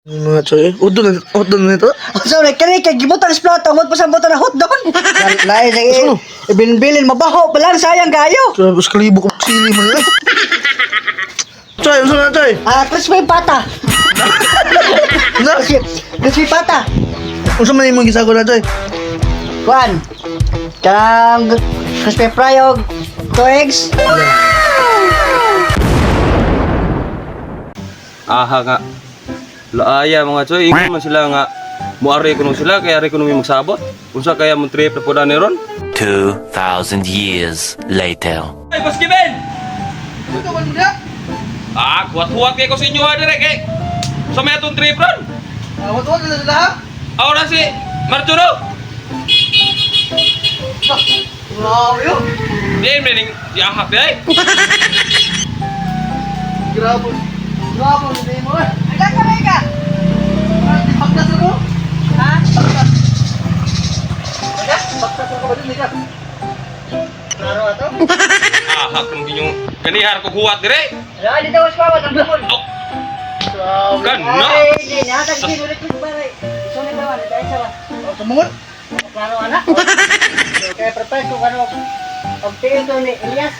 Mga choy, udon na ito. Sorry, kani kay gibutan sa plato, ngot pa sa butan na hot doon. Lain sige. Ibinbilin mabaho pa lang sayang kayo. Tapos kalibo kong sili mo nila. Choy, uso na choy. Crispy pata. Ano? Crispy pata. Uso man yung gisago na choy. Kuan. Kang crispy fry og 2 eggs. Aha nga. Laaya mga choy, ingon man sila nga muari kuno sila kaya ari kuno mi magsabot. Unsa kaya mo trip na pud ani ron? 2,000 years later. Ay, Boss Kevin! Kuwat-kuwat kayo ko sa inyo ha, direk eh. Sa may atong trip ron? Wat na sila ha? Ako na si Marjuro. Grabe yun. Di, meaning, yahap eh. Grabe. Grabe, hindi mo eh. Agad ka ka. Di pagkas ako. Ha? Pagkas ako ba din, Nika? Klaro ato? Ahak nung ginyong kanihar ko kuwat direk. Ala, dito was kawat ang bukod. Oh, Grabe. kana. Ay, di na ta ulit ko bare. So na dawan, dai sa. Sumunod? Klaro ana. Kaya prepare ko kano. Og tingin to ni Elias.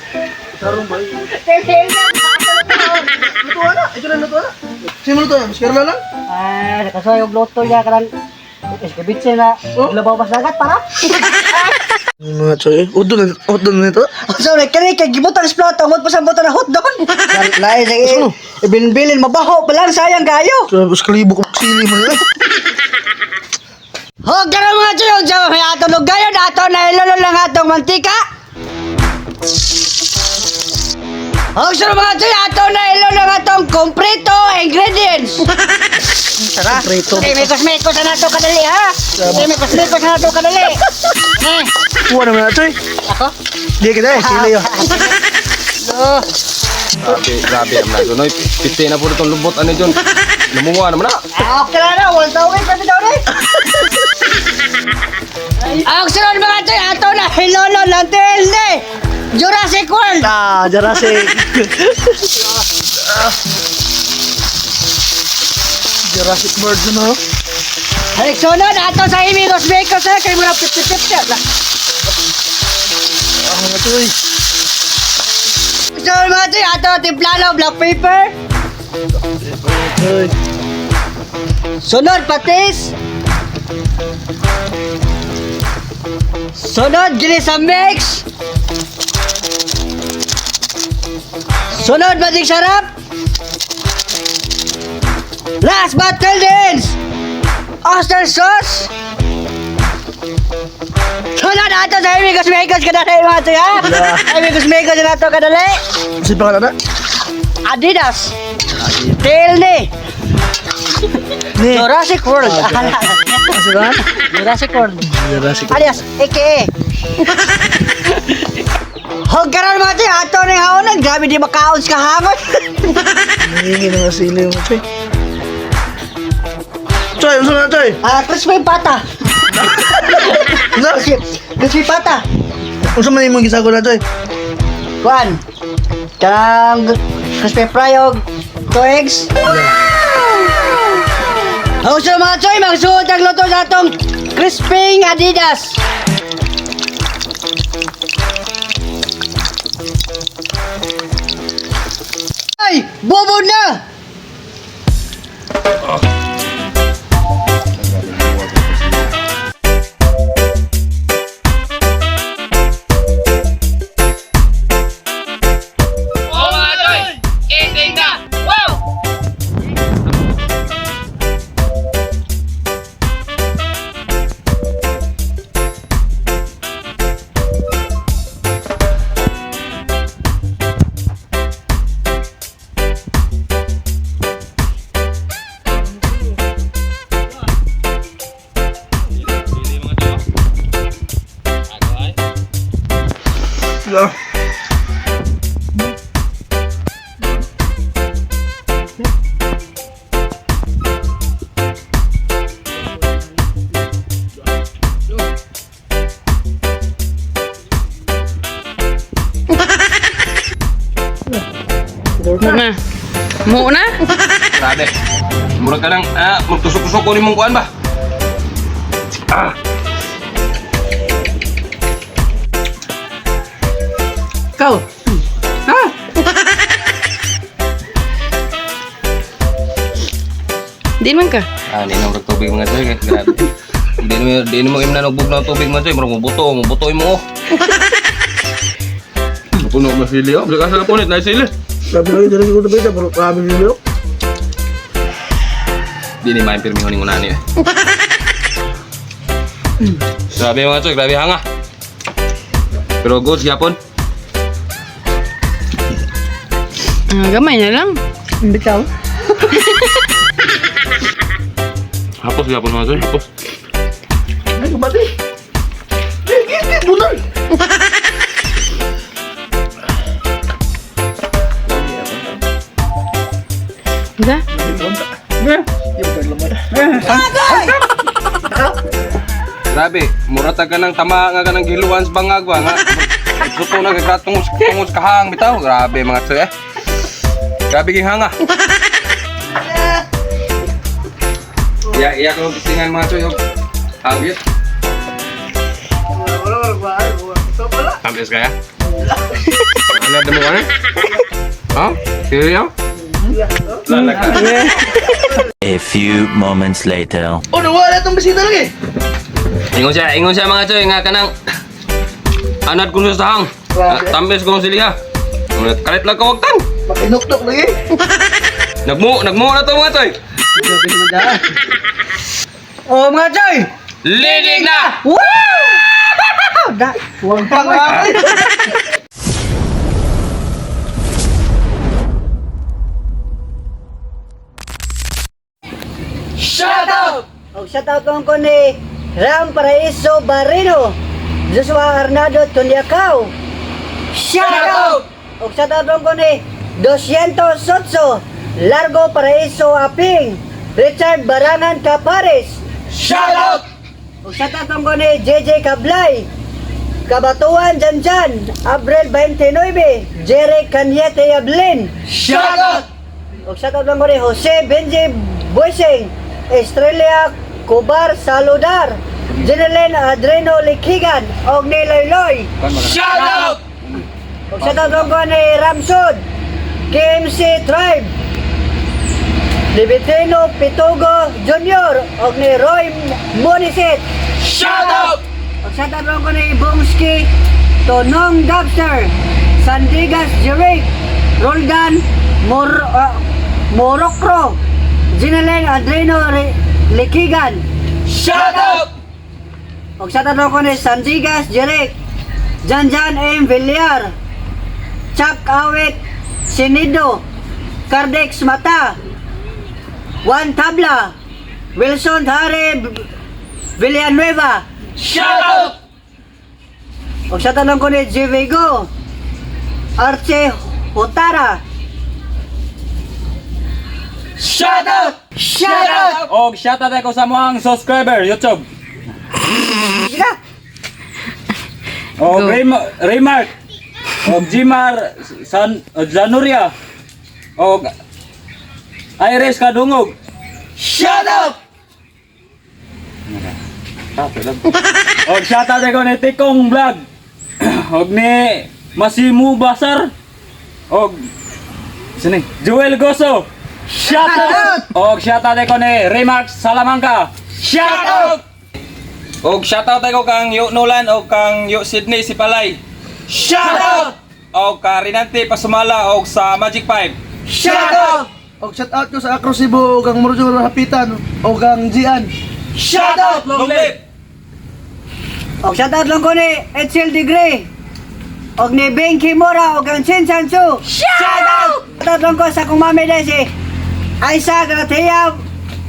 Sarong ba? Tingin na. Luto na. Ito na luto na. Sino luto na? Maskara lang? Ah, nakasoy og loto niya kanan. Iskabitse na. Labaw pa sa dagat para. Mga choy, udon na ito. Sorry, kani kay gibutan sa plato, ngot pa sa butan na hot doon. Lain sige. Ibinbilin mabaho pa lang sayang kayo. Tapos kalibo kong sili mo nila. Ho, garo mga chiyog sa may atong lugayon, ato na ilolo lang atong mantika. Ho, sa mga chiyog, ato na ilolo lang atong kompleto ingredients. Tara, mekos-mekos na nato kadali ha. Mekos-mekos na nato kadali. Kuha naman na choy. Ako? Di kita eh, sili yun. Grabe naman na. Noy, piti na po itong lubot. Ano dyan? Namunga naman na. Okay na, wala tawin, pwede daw rin. Ang sunod mga chiyog, ato na ilolo lang tilde. Jurassic World. Jurassic. Jurassic World yun ha. Halik sunod, ato sa Imigos Mekos ha, kayo muna pipip-pip na. Mga choy. So mga chiyog, ato timplano, black pepper. Choy. Sunod, patis. Sunod, ginisa mix. Sunod, mating sarap. Last but not least, oyster sauce. Sunod, ato sa Imigos Mekos kadali mga chiyog ha. Imigos Mekos na ato kadali. Sino pa ka na? Adidas. Tilde. Ni. Jurassic World. Kasi ba? Jurassic World. Jurassic. Alias, AKA. Hog karon mga chiyog, ato na yung haonan. Grabe di makaon sa kahangon. Nangingi na nga sili mo choy. Choy, uso na choy. Crispy pata. Ano? Crispy pata. Uso man yung gisago na choy. Kuan. Kang crispy fry og 2 eggs. So mga choy, magsuot ang luto sa atong crispy Adidas. Ay, bubod na! Oh mga choy! Eating na! Wow! Yeah. Muna. Muna? Grabe. Murag ka lang, magtusok-tusok ko ni mong kuhan ba? Kau. Ha? Di man ka. Hindi na murag tubig mga choy, grabe. Di mo imnanugbog ng tubig mga choy, murag mabutoy mo. Puno na sili, oh. Balik ka sa punit, na sili. Sabi lagi dari ko beda pero kami dulu. Di ni main pirmi huning unani. Grabe mga choy, grabe hanga. Pero good yapon. Gamay na lang. Bitaw. Hapos yapon mga choy, hapos. Ay, kumati. Gigi, bunal. Ba? Grabe, murata ka ng tama nga ka ng giluan sa bangag ba nga. Suto na kagratong tungos kahang bitaw. Grabe mga choy eh. Grabe ging hanga. Iya ko tingnan mga choy. Hangit. Tampis kaya? Ano demo ka na? Ha? Seryo? Lalaka. A few moments later. Oh, nawala itong bisita lagi. Ingon siya mga choy nga kanang anad kung sa hang. Tampis kong siliha. Kalit lang ka wagtan. Pakinuktok lagi. Nagmo na to mga choy. Oh, mga choy. Linig na! Wow! Da. Huwag pang lagi. O shoutout ko ni Ram Paraiso Barrino, Joshua Arnado Tunyakaw. Shoutout! O shoutout ko ni 200 Sotso, Largo Paraiso Aping, Richard Barangan Capares. Shoutout! O shoutout ko ni JJ Kablay, Kabatuan Janjan, Abril 29, Jerry Cañete Yablin. Shoutout! O shoutout ko ni Jose Benji Boising, Estrella Kubar Saludar, Jeneline Adreno Likigan, og ni Loyloy. Shoutout! Og shoutout ko ni Ramsud, KMC Tribe, Libetino Pitugo Jr. og ni Roy Monisit. Shoutout! Og shoutout ko ni Bongski, Tonong Dubster, Sandigas Jeric, Roldan Morocro, Jeneline Adreno Likigan. Shoutout! Og shoutout ko ni Sandigas Jeric, Janjan M. Villar, Chuck Awit Sinido, Cardex Mata, Juan Tabla, Wilson Hare Villanueva. Shoutout! Og shoutout ko ni G. Vigo, Arche Hotara. Shoutout! Shoutout! Og shoutout ako sa mga subscriber YouTube. Sige. Og Raymark. Og Jimar Zanuria. Og Iris Kadungog. Shoutout! Og shoutout ako ni Tikong Vlog. Og ni Masimu Basar. Og sini Joel Goso. Shoutout! Og shoutout ako ni Raymark Salamanca. Shoutout! Og shoutout ako kang Yo Nolan o kang Yo Sydney si Palay. Shoutout! O ka Rinante Pasumala o sa Magic 5. Shoutout! Og shout out ko sa Acro Cebu kang Morjo Hapitan o kang Gian. Shoutout! Long live! Og shoutout lang ko ni Etzel Degree. Og ni Bing Kimura og ang Shin Sansu. Shoutout! Shoutout lang ko sa kong mami na si Aisa Gratia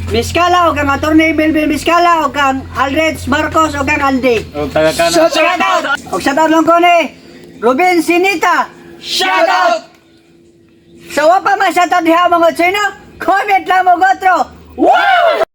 Miskala og ang attorney Bilbil Miskala og ang Aldrich Marcos og ang Aldi. Og taga kana. Shoutout! Og shoutout lang ko ni Ruben Sinita. Shoutout! Sa wapa man shoutout diha mga Chino, comment lang mo gotro. Wow!